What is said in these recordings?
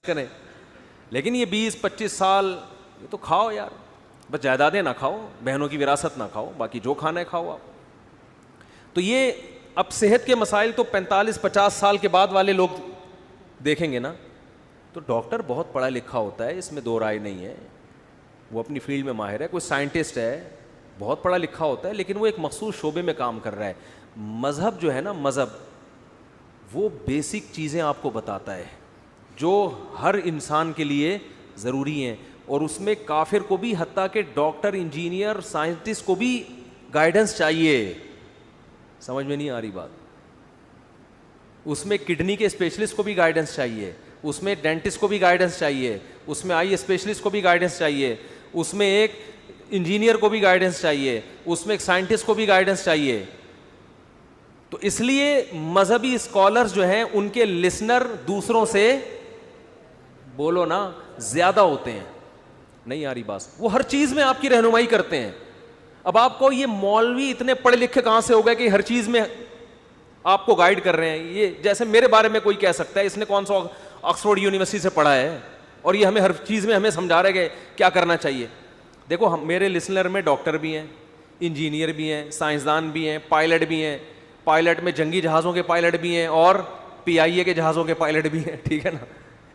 کریں. لیکن یہ 20-25 سال یہ تو کھاؤ یار, بس جائیدادیں نہ کھاؤ, بہنوں کی وراثت نہ کھاؤ, باقی جو کھانا ہے کھاؤ آپ. تو یہ اب صحت کے مسائل تو 45-50 سال کے بعد والے لوگ دیکھیں گے نا, تو ڈاکٹر بہت پڑھا لکھا ہوتا ہے, اس میں دو رائے نہیں ہے, وہ اپنی فیلڈ میں ماہر ہے, کوئی سائنٹسٹ ہے, بہت پڑھا لکھا ہوتا ہے, لیکن وہ ایک مخصوص شعبے میں کام کر رہا ہے. مذہب جو ہے نا, مذہب وہ بیسک چیزیں آپ کو بتاتا ہے جو ہر انسان کے لیے ضروری ہیں, اور اس میں کافر کو بھی, حتیٰ کہ ڈاکٹر, انجینئر, سائنٹسٹ کو بھی گائیڈنس چاہیے. سمجھ میں نہیں آ رہی بات؟ اس میں کڈنی کے اسپیشلسٹ کو بھی گائیڈنس چاہیے, اس میں ڈینٹسٹ کو بھی گائیڈنس چاہیے, اس میں آئی اسپیشلسٹ کو بھی گائیڈنس چاہیے, اس میں ایک انجینئر کو بھی گائیڈنس چاہیے, اس میں ایک سائنٹسٹ کو بھی گائیڈنس چاہیے. تو اس لیے مذہبی اسکالرز جو ہیں ان کے لسنر دوسروں سے, بولو نا, زیادہ ہوتے ہیں. نہیں آ رہی بات؟ وہ ہر چیز میں آپ کی رہنمائی کرتے ہیں. اب آپ کو یہ مولوی اتنے پڑھے لکھے کہاں سے ہو گئے کہ ہر چیز میں آپ کو گائیڈ کر رہے ہیں؟ یہ جیسے میرے بارے میں کوئی کہہ سکتا ہے اس نے کون سا آکسفورڈ یونیورسٹی سے پڑھا ہے اور یہ ہمیں ہر چیز میں ہمیں سمجھا رہا ہے کہ کیا کرنا چاہیے. دیکھو میرے لسنر میں ڈاکٹر بھی ہیں, انجینئر بھی ہیں, سائنسدان بھی ہیں, پائلٹ بھی ہیں. پائلٹ میں جنگی جہازوں کے پائلٹ بھی ہیں اور PIA کے جہازوں کے پائلٹ بھی ہیں, ٹھیک ہے نا.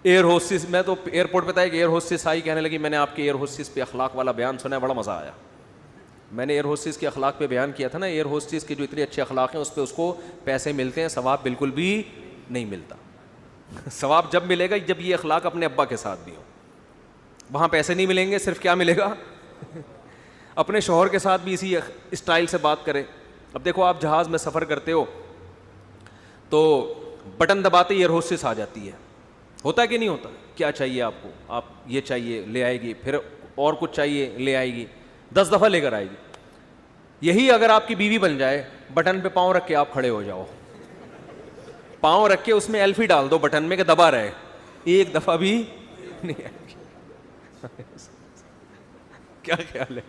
ایئر ہوسٹس, میں تو ایئرپورٹ پہ تھا, ایک ایئر ہوسٹس آئی, کہنے لگی میں نے آپ کے ایئر ہوسٹس پہ اخلاق والا بیان سنا ہے, بڑا مزہ آیا. میں نے ایئر ہوسٹس کے اخلاق پہ بیان کیا تھا نا, ایئر ہوسٹس کے جو اتنے اچھے اخلاق ہیں اس پہ اس کو پیسے ملتے ہیں, ثواب بالکل بھی نہیں ملتا. ثواب جب ملے گا جب یہ اخلاق اپنے ابا کے ساتھ بھی ہو, وہاں پیسے نہیں ملیں گے, صرف کیا ملے گا, اپنے شوہر کے ساتھ بھی اسی اسٹائل سے بات کرے. اب دیکھو آپ جہاز میں سفر کرتے ہو تو بٹن دباتے ایئر ہوسٹس آ جاتی ہے, ہوتا ہے کہ نہیں ہوتا؟ کیا چاہیے آپ کو, آپ یہ چاہیے لے آئے گی, پھر اور کچھ چاہیے لے آئے گی, 10 دفعہ لے کر آئے گی. یہی اگر آپ کی بیوی بن جائے, بٹن پہ پاؤں رکھ کے آپ کھڑے ہو جاؤ, پاؤں رکھ کے اس میں ایلفی ڈال دو بٹن میں کہ دبا رہے, ایک دفعہ بھی نہیں آئے گی. کیا خیال ہے؟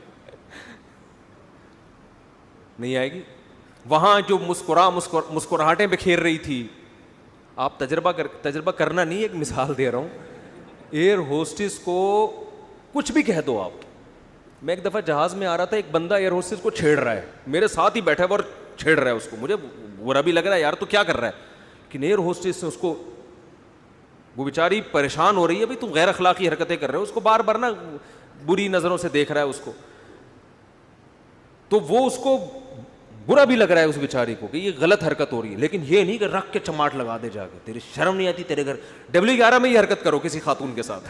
نہیں آئے گی. وہاں جو مسکراہٹیں بکھیر رہی تھی, آپ تجربہ کرنا نہیں, ایک مثال دے رہا ہوں. ایئر ہوسٹس کو کچھ بھی کہہ دو آپ. میں ایک دفعہ جہاز میں آ رہا تھا, ایک بندہ ایئر ہوسٹس کو چھیڑ رہا ہے, میرے ساتھ ہی بیٹھا ہے اور چھیڑ رہا ہے اس کو, مجھے برا بھی لگ رہا ہے یار تو کیا کر رہا ہے, لیکن ایئر ہوسٹس نے اس کو, وہ بیچاری پریشان ہو رہی ہے, بھائی تم غیر اخلاقی حرکتیں کر رہے ہو, اس کو بار بار نا بری نظروں سے دیکھ رہا ہے اس کو, تو وہ اس کو برا بھی لگ رہا ہے اس بیچاری کو کہ یہ غلط حرکت ہو رہی ہے, لیکن یہ نہیں کہ رکھ کے چماٹ لگا دے جا کے, تیری شرم نہیں آتی, تیرے گھر W11 میں یہ حرکت کرو کسی خاتون کے ساتھ,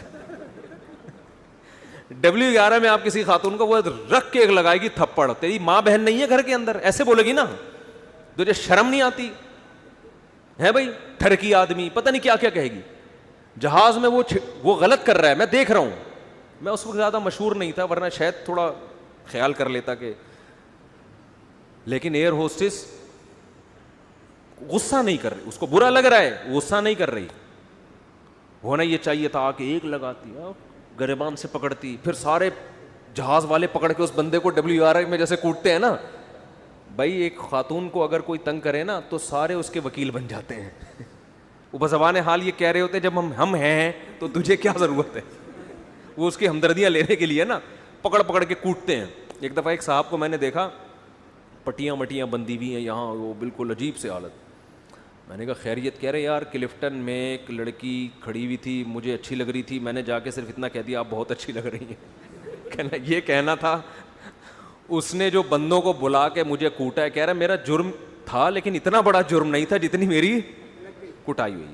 W11 میں آپ کسی خاتون کو وہ رکھ کے ایک لگائے گی تھپڑ, تیری ماں بہن نہیں ہے گھر کے اندر, ایسے بولے گی نا, تجھے شرم نہیں آتی ہے بھائی, ٹھرکی آدمی, پتہ نہیں کیا کیا کہے گی. جہاز میں وہ غلط کر رہا ہے, میں دیکھ رہا ہوں. میں اس وقت زیادہ مشہور نہیں تھا, ورنہ شاید تھوڑا خیال کر لیتا کہ, لیکن ایئر ہوسٹس غصہ نہیں کر رہی, اس کو برا لگ رہا ہے, غصہ نہیں کر رہی. ہونا یہ چاہیے تھا آ کے ایک لگاتی, گریبان سے پکڑتی, پھر سارے جہاز والے پکڑ کے اس بندے کو W11 میں جیسے کوٹتے ہیں نا, بھائی ایک خاتون کو اگر کوئی تنگ کرے نا تو سارے اس کے وکیل بن جاتے ہیں. وہ بزبان حال یہ کہہ رہے ہوتے ہیں جب ہم ہیں تو تجھے کیا ضرورت ہے, وہ اس کی ہمدردیاں لینے کے لیے نا پکڑ پکڑ کے کوٹتے ہیں. ایک دفعہ ایک صاحب کو میں نے دیکھا, پٹیاں مٹیاں بندی ہوئی ہیں یہاں, وہ بالکل عجیب سے حالت. میں نے کہا خیریت؟ کہہ رہے یار کلفٹن میں ایک لڑکی کھڑی ہوئی تھی, مجھے اچھی لگ رہی تھی, میں نے جا کے صرف اتنا کہہ دیا آپ بہت اچھی لگ رہی ہیں. کہنا یہ کہنا تھا, اس نے جو بندوں کو بلا کے مجھے کوٹا ہے, کہہ رہا میرا جرم تھا لیکن اتنا بڑا جرم نہیں تھا جتنی میری کٹائی ہوئی ہے.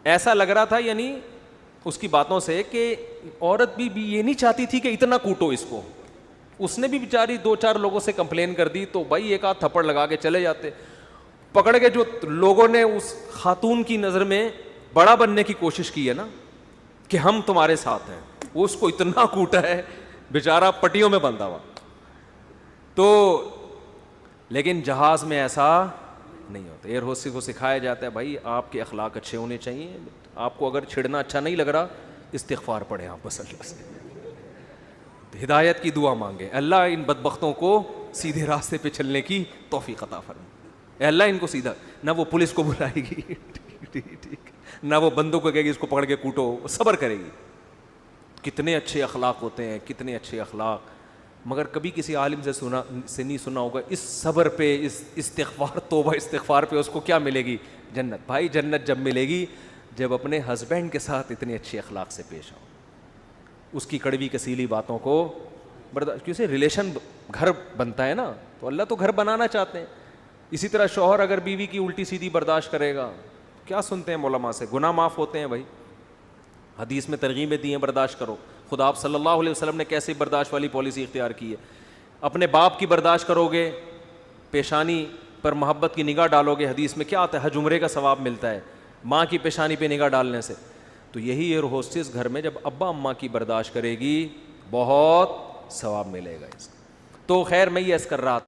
ایسا لگ رہا تھا یعنی اس کی باتوں سے کہ عورت بھی یہ نہیں چاہتی تھی کہ اتنا کوٹو اس کو. اس نے بھی بیچاری 2-4 لوگوں سے کمپلین کر دی تو بھائی ایک آدھ تھپڑ لگا کے چلے جاتے. پکڑ کے جو لوگوں نے اس خاتون کی نظر میں بڑا بننے کی کوشش کی ہے نا کہ ہم تمہارے ساتھ ہیں, وہ اس کو اتنا کوٹا ہے بیچارہ پٹیوں میں بندھا ہوا. تو لیکن جہاز میں ایسا نہیں ہوتا. ایئر ہوسٹس کو سکھایا جاتا ہے بھائی آپ کے اخلاق اچھے ہونے چاہیے, آپ کو اگر چھڑنا اچھا نہیں لگ رہا استغفار پڑھیں آپ بس, اللہ سے ہدایت کی دعا مانگے, اللہ ان بدبختوں کو سیدھے راستے پہ چلنے کی توفیق عطا فرمائے, اے اللہ ان کو سیدھا, نہ وہ پولیس کو بلائے گی ٹھیک نہ وہ بندوں کو کہے گی اس کو پکڑ کے کوٹو, صبر کرے گی. کتنے اچھے اخلاق ہوتے ہیں, کتنے اچھے اخلاق. مگر کبھی کسی عالم سے نہیں سنا ہوگا اس صبر پہ, اس استغفار, توبہ استغفار پہ اس کو کیا ملے گی؟ جنت. بھائی جنت جب ملے گی جب اپنے ہسبینڈ کے ساتھ اتنے اچھے اخلاق سے پیش آؤ, اس کی کڑوی کسیلی باتوں کو برداشت. کیونکہ ریلیشن گھر بنتا ہے نا, تو اللہ تو گھر بنانا چاہتے ہیں. اسی طرح شوہر اگر بیوی کی الٹی سیدھی برداشت کرے گا, کیا سنتے ہیں علماء سے, گناہ معاف ہوتے ہیں بھائی. حدیث میں ترغیبیں دی ہیں برداشت کرو. خدا آپ صلی اللہ علیہ وسلم نے کیسے برداشت والی پالیسی اختیار کی ہے. اپنے باپ کی برداشت کرو گے, پیشانی پر محبت کی نگاہ ڈالو گے, حدیث میں کیا آتا ہے, حج عمرے کا ثواب ملتا ہے ماں کی پیشانی پہ نگاہ ڈالنے سے. تو یہی ایئر ہوسٹس گھر میں جب ابا اماں کی برداشت کرے گی بہت ثواب ملے گا اس. تو خیر میں یہ عرض کر رہا